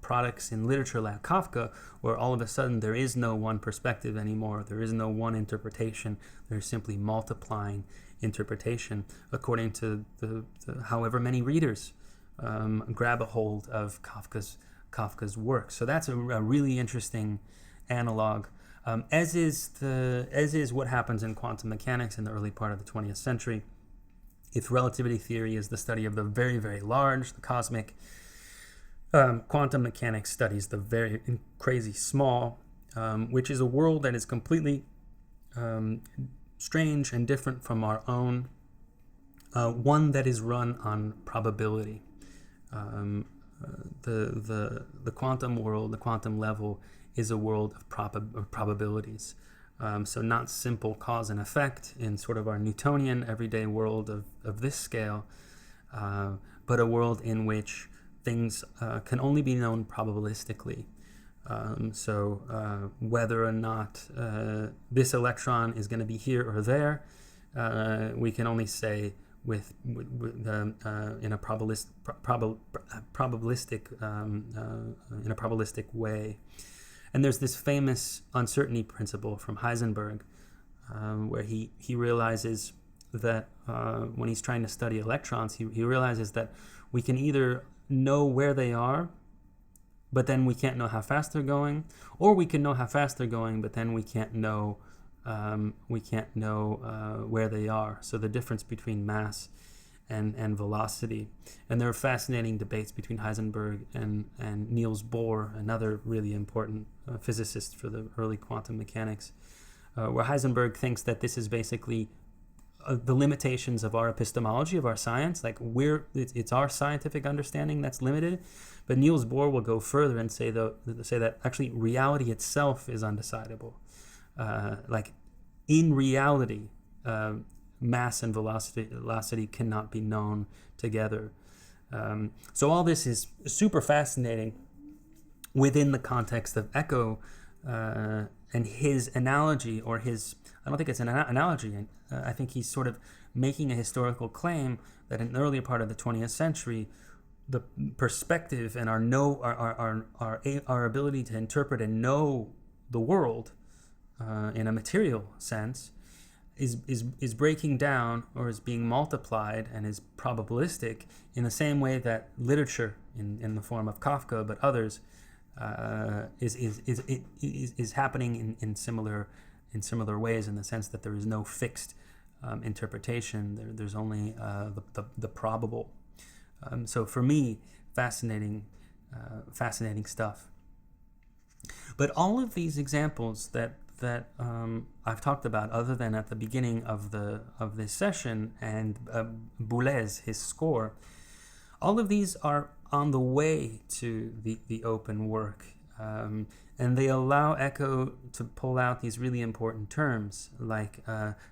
products in literature like Kafka, where all of a sudden there is no one perspective anymore, there is no one interpretation, there's simply multiplying interpretation according to the however many readers grab a hold of Kafka's work. So that's a really interesting analog. As is what happens in quantum mechanics in the early part of the 20th century. If relativity theory is the study of the very, very large, the cosmic, quantum mechanics studies the very crazy small, which is a world that is completely strange and different from our own, one that is run on probability. The quantum world, the quantum level, is a world of probabilities. So not simple cause and effect in sort of our Newtonian everyday world of this scale, but a world in which things can only be known probabilistically. So whether or not this electron is going to be here or there, we can only say in a probabilistic way. And there's this famous uncertainty principle from Heisenberg, where he realizes that when he's trying to study electrons, he realizes that we can either know where they are, but then we can't know how fast they're going, or we can know how fast they're going, but then we can't know where they are. So the difference between mass and velocity. And there are fascinating debates between Heisenberg and Niels Bohr, another really important physicist for the early quantum mechanics, where Heisenberg thinks that this is basically the limitations of our epistemology, of our science, like it's our scientific understanding that's limited. But Niels Bohr will go further and say that actually reality itself is undecidable. Like in reality, mass and velocity cannot be known together. So all this is super fascinating within the context of Eco and his analogy, or his, I don't think it's an analogy, I think he's sort of making a historical claim that in the earlier part of the 20th century, the perspective and our ability to interpret and know the world in a material sense is breaking down, or is being multiplied, and is probabilistic in the same way that literature in the form of Kafka, but others, is happening in similar ways, in the sense that there is no fixed interpretation. There's only the probable. So for me, fascinating stuff. But all of these examples that I've talked about, other than at the beginning of this session, and Boulez, his score, all of these are on the way to the open work, and they allow Eco to pull out these really important terms like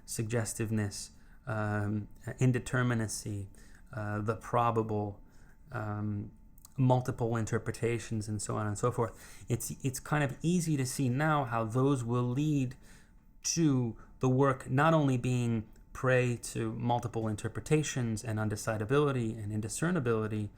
suggestiveness, indeterminacy, the probable, multiple interpretations, and so on and so forth. It's kind of easy to see now how those will lead to the work not only being prey to multiple interpretations and undecidability and indiscernibility,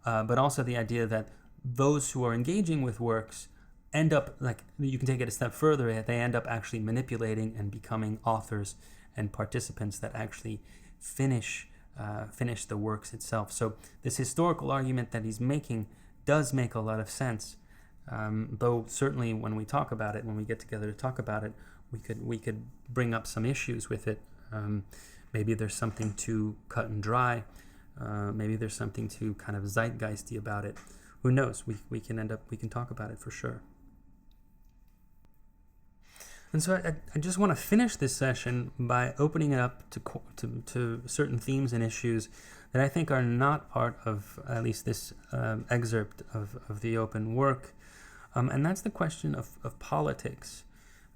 but also the idea that those who are engaging with works end up, like, you can take it a step further, they end up actually manipulating and becoming authors and participants that actually finish the works itself. So this historical argument that he's making does make a lot of sense, though certainly when we talk about it, when we get together to talk about it, we could bring up some issues with it, Maybe there's something too cut and dry. Maybe there's something too kind of zeitgeisty about it. Who knows? We can talk about it for sure. And so I just want to finish this session by opening it up to certain themes and issues that I think are not part of at least this excerpt of the open work. And that's the question of politics.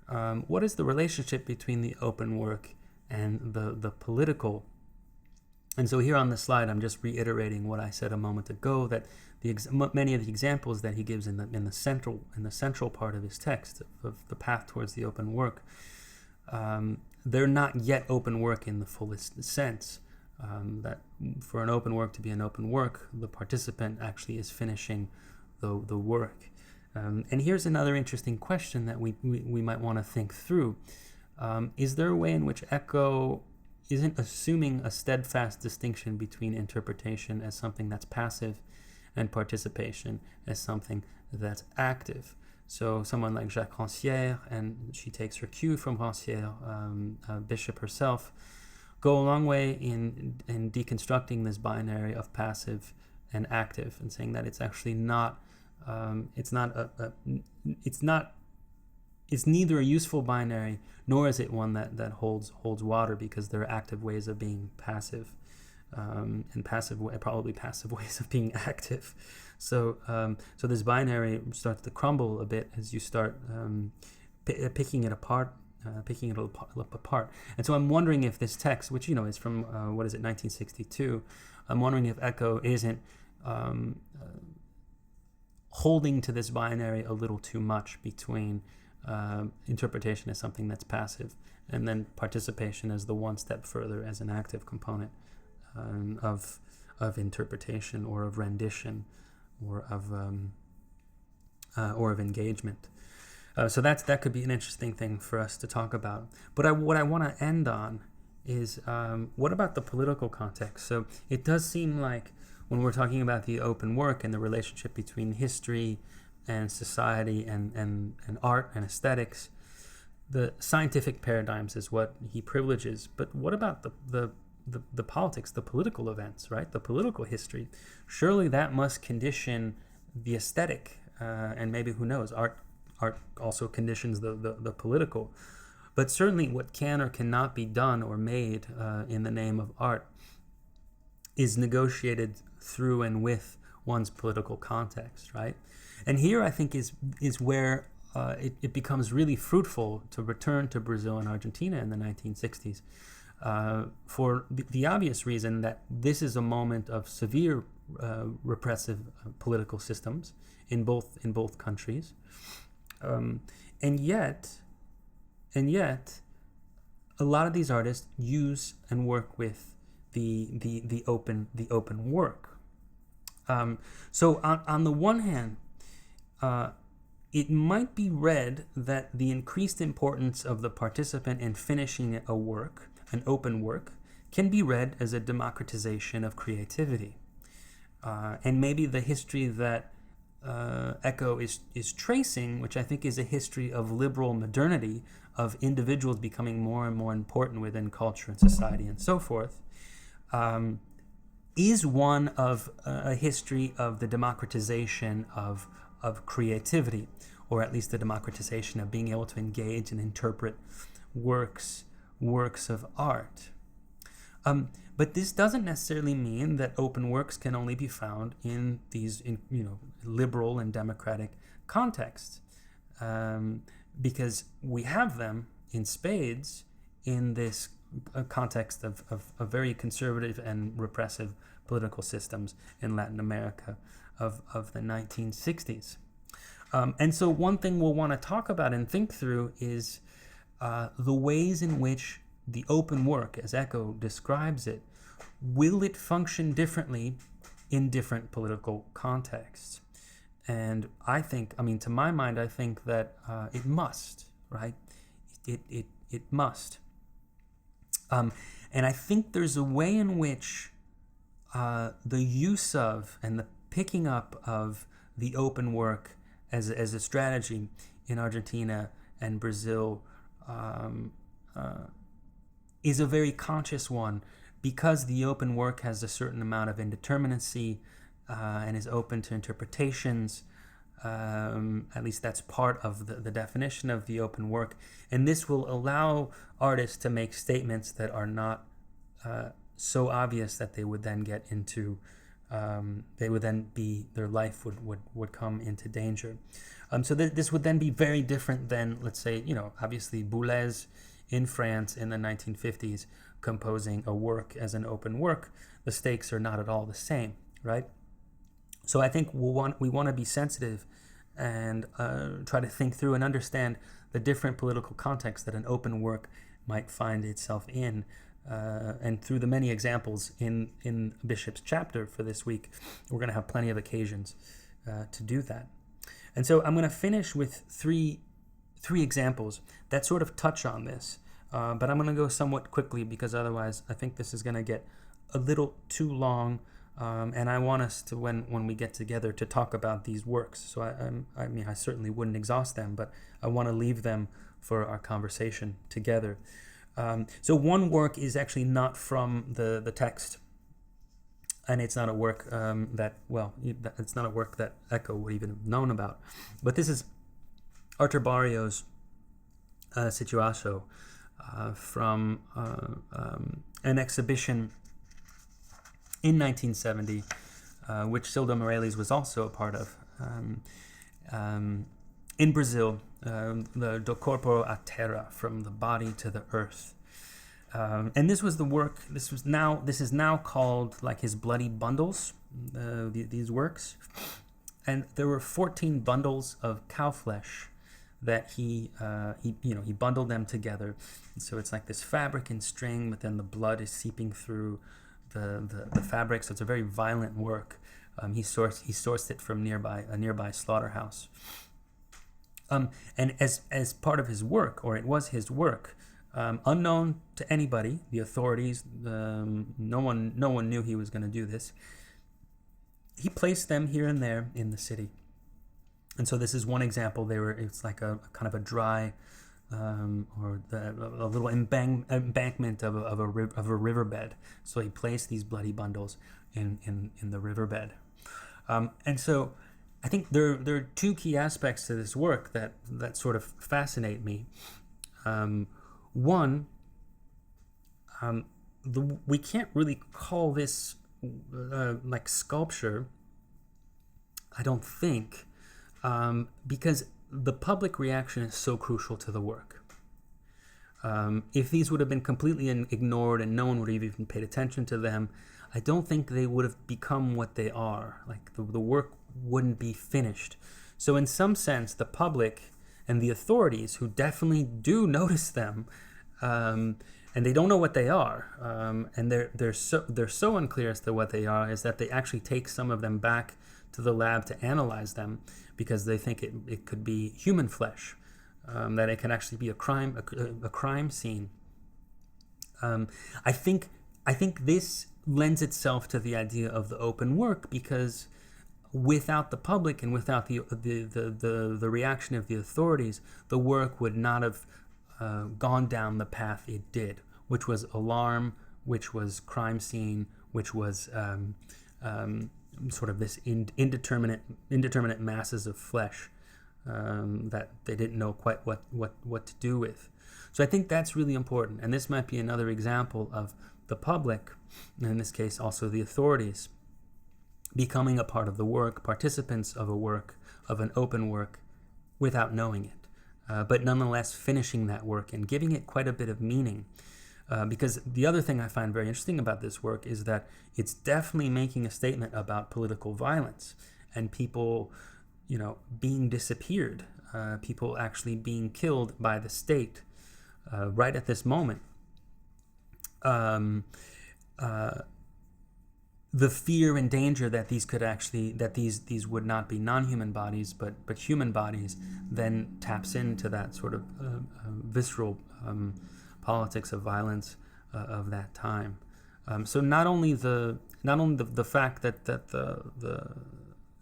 What is the relationship between the open work and the political? And so here on the slide, I'm just reiterating what I said a moment ago, that many of the examples that he gives in the central part of his text of the path towards the open work, they're not yet open work in the fullest sense. That for an open work to be an open work, the participant actually is finishing the work. And here's another interesting question that we might want to think through. Is there a way in which Eco isn't assuming a steadfast distinction between interpretation as something that's passive and participation as something that's active? So someone like Jacques Rancière, and she takes her cue from Rancière, Bishop herself, go a long way in deconstructing this binary of passive and active, and saying that it's actually not it's neither a useful binary nor is it one that holds water, because there are active ways of being passive, and probably passive ways of being active. So this binary starts to crumble a bit as you start picking it apart. And so I'm wondering if this text, which is from 1962, I'm wondering if Eco isn't holding to this binary a little too much between interpretation as something that's passive and then participation as the one step further as an active component of interpretation or of rendition or of engagement. So that could be an interesting thing for us to talk about. But what I want to end on is what about the political context? So it does seem like when we're talking about the open work and the relationship between history and society and art and aesthetics, the scientific paradigms is what he privileges. But what about the politics, the political events, right? The political history? Surely that must condition the aesthetic, and maybe, who knows, art also conditions the political. But certainly what can or cannot be done or made in the name of art is negotiated through and with one's political context, right? And here I think is where it becomes really fruitful to return to Brazil and Argentina in the 1960s, for the obvious reason that this is a moment of severe repressive political systems in both countries. And yet, a lot of these artists use and work with the open work. So on the one hand, it might be read that the increased importance of the participant in finishing a work, an open work, can be read as a democratization of creativity, and maybe the history that Eco is tracing, which I think is a history of liberal modernity, of individuals becoming more and more important within culture and society and so forth, is one of a history of the democratization of creativity, or at least the democratization of being able to engage and interpret works of art. But this doesn't necessarily mean that open works can only be found in these liberal and democratic contexts, because we have them in spades in this context of very conservative and repressive political systems in Latin America of the 1960s. And so one thing we'll want to talk about and think through is the ways in which the open work, as Eco describes it, will it function differently in different political contexts? And to my mind, I think that it must, right? It must. And I think there's a way in which the use of and the picking up of the open work as a strategy in Argentina and Brazil is a very conscious one, because the open work has a certain amount of indeterminacy and is open to interpretations. At least that's part of the definition of the open work. And this will allow artists to make statements that are not so obvious that they would then get into, their life would come into danger. So this would then be very different than, let's say, obviously Boulez in France in the 1950s composing a work as an open work. The stakes are not at all the same, right? So I think we want to be sensitive and try to think through and understand the different political contexts that an open work might find itself in. And through the many examples in Bishop's chapter for this week, we're going to have plenty of occasions to do that. And so I'm going to finish with three examples that sort of touch on this. But I'm going to go somewhat quickly, because otherwise I think this is going to get a little too long. And I want us to, when we get together, to talk about these works. So I certainly wouldn't exhaust them, but I want to leave them for our conversation together. So one work is actually not from the text, and it's not a work it's not a work that Eco would even have known about. But this is Artur Barrio's Situação from an exhibition in 1970, which Sildo Meirelles was also a part of, in Brazil, the Do Corpo à Terra, from the body to the earth. And this was the work. This is now called like his bloody bundles. These works, and there were 14 bundles of cow flesh that he bundled them together. And so it's like this fabric and string, but then the blood is seeping through the fabric. So it's a very violent work. He sourced it from a nearby slaughterhouse. And as part of his work, or it was his work, unknown to anybody, the authorities, no one knew he was going to do this. He placed them here and there in the city. And so this is one example. It's like a kind of a dry, or a little embankment of a riverbed. So he placed these bloody bundles in the riverbed. And so I think there are two key aspects to this work that sort of fascinate me. One, we can't really call this like sculpture, I don't think, because the public reaction is so crucial to the work. If these would have been completely ignored and no one would have even paid attention to them, I don't think they would have become what they are. Like the work wouldn't be finished. So in some sense, the public and the authorities, who definitely do notice them, and they don't know what they are, and they're so unclear as to what they are, is that they actually take some of them back to the lab to analyze them, because they think it could be human flesh, that it can actually be a crime scene. I think this lends itself to the idea of the open work, because without the public and without the reaction of the authorities, the work would not have gone down the path it did, which was alarm, which was crime scene, which was sort of this indeterminate masses of flesh that they didn't know quite what to do with. So I think that's really important, and this might be another example of the public, and in this case also the authorities, becoming a part of the work, participants of a work, of an open work, without knowing it, but nonetheless finishing that work and giving it quite a bit of meaning. Because the other thing I find very interesting about this work is that it's definitely making a statement about political violence and people, being disappeared, people actually being killed by the state right at this moment. The fear and danger that these would not be non-human bodies but human bodies then taps into that sort of visceral politics of violence of that time. So not only the fact that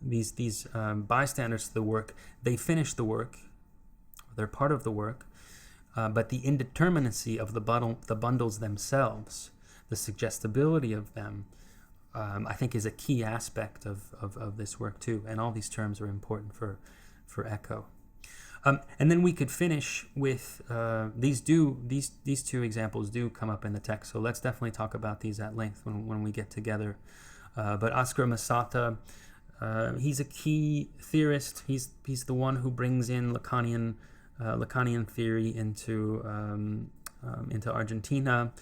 these bystanders to the work, they finish the work, they're part of the work, but the indeterminacy of the bundles themselves, the suggestibility of them, I think is a key aspect of this work too. And all these terms are important for echo. And then we could finish with these two examples do come up in the text. So let's definitely talk about these at length when we get together. But Oscar Masata, he's a key theorist. He's the one who brings in Lacanian theory into Argentina.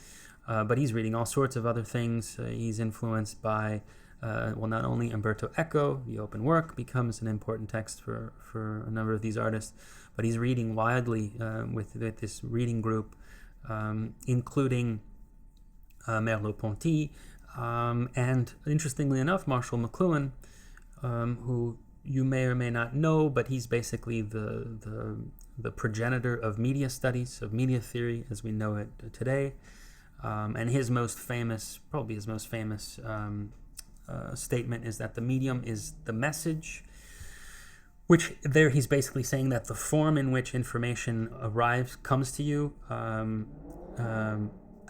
But he's reading all sorts of other things. He's influenced by, not only Umberto Eco, the open work becomes an important text for a number of these artists, but he's reading widely with this reading group, including Merleau-Ponty, and interestingly enough, Marshall McLuhan, who you may or may not know, but he's basically the progenitor of media studies, of media theory as we know it today. And his most famous statement is that the medium is the message, which there he's basically saying that the form in which information comes to you,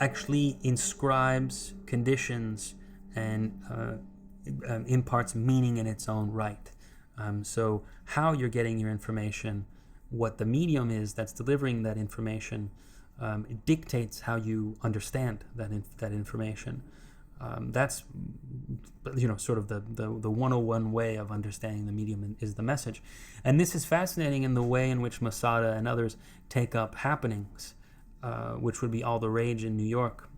actually inscribes conditions and imparts meaning in its own right. So how you're getting your information, what the medium is that's delivering that information, it dictates how you understand that information. That's sort of the 101 way of understanding the medium is the message. And this is fascinating in the way in which Masada and others take up happenings, which would be all the rage in New York,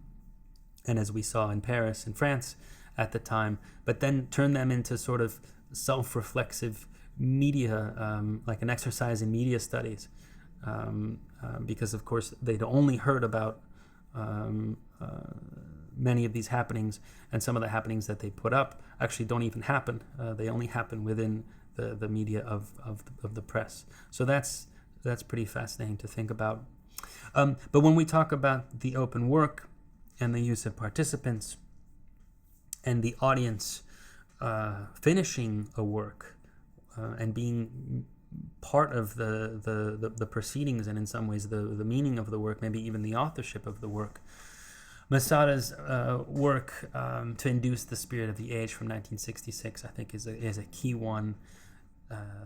and as we saw in Paris and France at the time, but then turn them into sort of self-reflexive media, like an exercise in media studies. Because of course they'd only heard about many of these happenings, and some of the happenings that they put up actually don't even happen. They only happen within the media of the press. So that's pretty fascinating to think about. But when we talk about the open work and the use of participants and the audience finishing a work and being part of the proceedings, and in some ways the meaning of the work, maybe even the authorship of the work. Masada's work to induce the spirit of the age from 1966, I think, is a key one.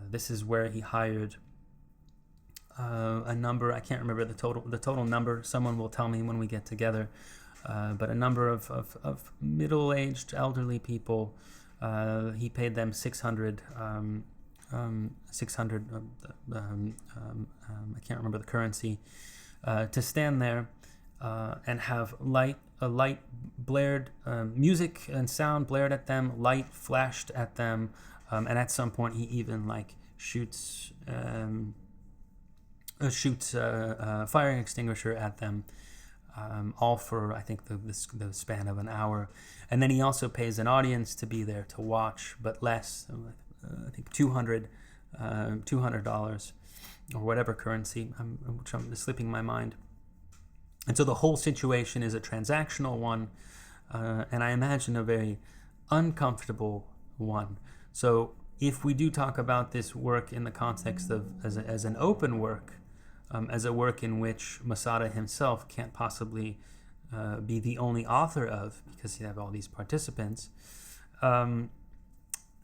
This is where he hired a number. I can't remember the total number. Someone will tell me when we get together. But a number of middle-aged, elderly people. He paid them 600. I can't remember the currency, to stand there and have light blared, music and sound blared at them, light flashed at them, and at some point he even shoots a fire extinguisher at them, all for I think the span of an hour. And then he also pays an audience to be there to watch, but less. I think $200 or whatever currency, which I'm slipping my mind. And so the whole situation is a transactional one, and I imagine a very uncomfortable one. So if we do talk about this work in the context of as an open work, as a work in which Masada himself can't possibly be the only author of, because you have all these participants,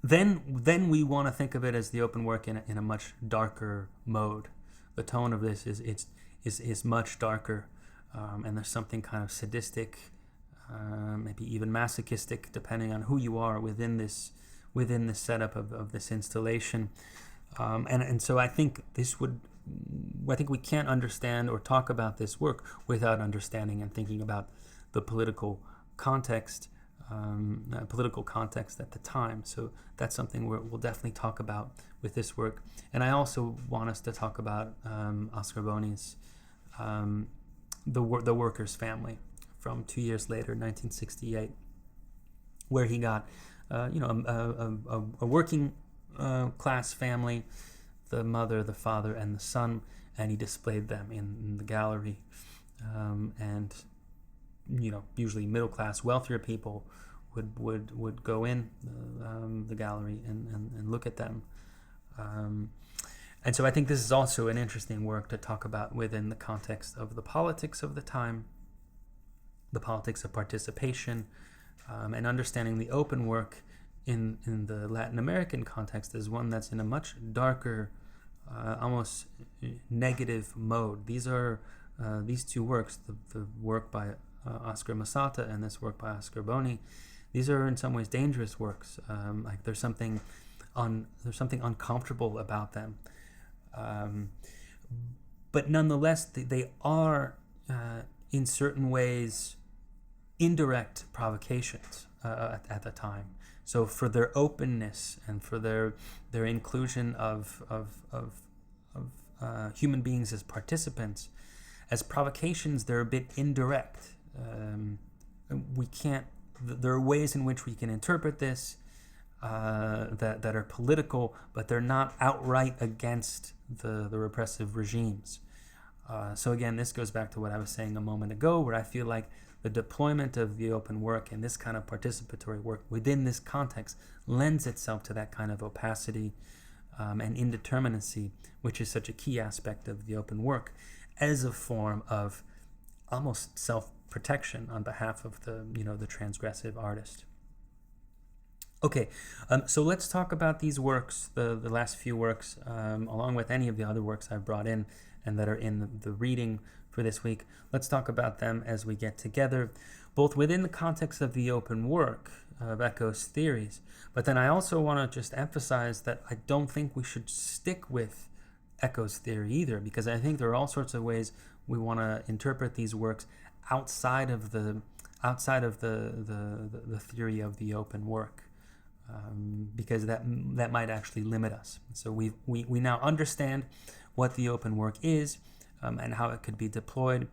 then we want to think of it as the open work in a much darker mode. The tone of this is much darker, and there's something kind of sadistic, maybe even masochistic, depending on who you are within this setup of this installation. And so I think we can't understand or talk about this work without understanding and thinking about the political context at the time. So that's something we'll definitely talk about with this work. And I also want us to talk about Oscar Boni's the Worker's Family from 2 years later, 1968, where he got a working class family, the mother, the father, and the son, and he displayed them in the gallery. And usually middle class, wealthier people would go in the gallery and look at them. And so I think this is also an interesting work to talk about within the context of the politics of the time, the politics of participation, and understanding the open work in the Latin American context is one that's in a much darker, almost negative mode. These are these two works, the work by Oscar Masata and this work by Oscar Boni. These are in some ways dangerous works. Like there's something uncomfortable about them. But nonetheless, they are in certain ways indirect provocations at the time. So for their openness and for their inclusion of human beings as participants, as provocations, they're a bit indirect. We can't. There are ways in which we can interpret this that are political, but they're not outright against the repressive regimes. So again, this goes back to what I was saying a moment ago, where I feel like the deployment of the open work and this kind of participatory work within this context lends itself to that kind of opacity and indeterminacy, which is such a key aspect of the open work, as a form of almost self-protection on behalf of the transgressive artist. Okay, so let's talk about these works, the last few works, along with any of the other works I've brought in and that are in the reading for this week. Let's talk about them as we get together, both within the context of the open work of Eco's theories, but then I also want to just emphasize that I don't think we should stick with Eco's theory either, because I think there are all sorts of ways we want to interpret these works outside of the theory of the open work. Because that might actually limit us. So we now understand what the open work is and how it could be deployed,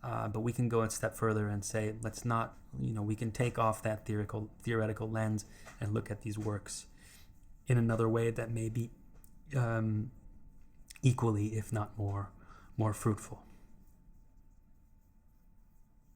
but we can go a step further and say, let's not, we can take off that theoretical lens and look at these works in another way that may be equally, if not more fruitful.